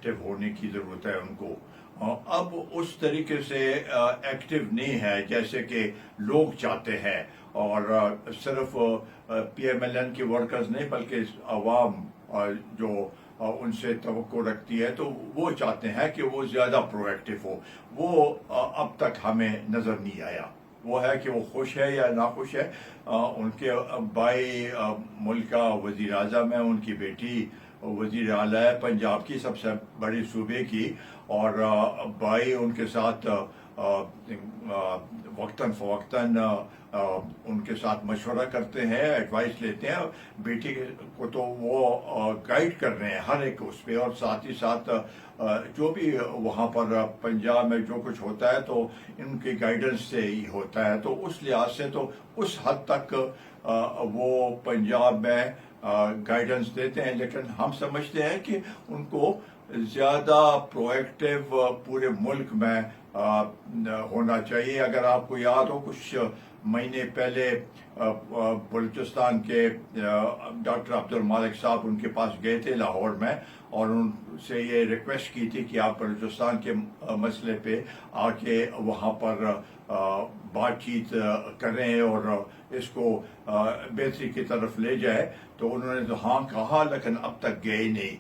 Active ہونے کی ضرورت ہے ان کو. اب اس طریقے سے ایکٹیو نہیں ہے جیسے کہ لوگ چاہتے ہیں, اور صرف پی ایم ایل این کے ورکرز نہیں بلکہ عوام جو ان سے توقع رکھتی ہے تو وہ چاہتے ہیں کہ وہ زیادہ پرو ایکٹیو ہو. وہ اب تک ہمیں نظر نہیں آیا. وہ ہے کہ وہ خوش ہے یا ناخوش ہے. ان کے بھائی ملک کا وزیر اعظم ہے, ان کی بیٹی وزیر اعلیٰ ہے پنجاب کی, سب سے بڑی صوبے کی, اور بھائی ان کے ساتھ وقتاً فوقتاً ان کے ساتھ مشورہ کرتے ہیں, ایڈوائس لیتے ہیں. بیٹی کو تو وہ گائیڈ کر رہے ہیں ہر ایک اس پہ, اور ساتھ ہی ساتھ جو بھی وہاں پر پنجاب میں جو کچھ ہوتا ہے تو ان کی گائیڈنس سے ہی ہوتا ہے. تو اس لحاظ سے تو اس حد تک وہ پنجاب میں گائیڈنس دیتے ہیں, لیکن ہم سمجھتے ہیں کہ ان کو زیادہ پرو ایکٹیو پورے ملک میں ہونا چاہیے. اگر آپ کو یاد ہو کچھ مہینے پہلے بلوچستان کے ڈاکٹر عبد المالک صاحب ان کے پاس گئے تھے لاہور میں, اور ان سے یہ ریکویسٹ کی تھی کہ آپ بلوچستان کے مسئلے پہ آ کے وہاں پر بات چیت کریں اور اس کو بہتری کی طرف لے جائے. تو انہوں نے تو ہاں کہا لیکن اب تک گئے نہیں.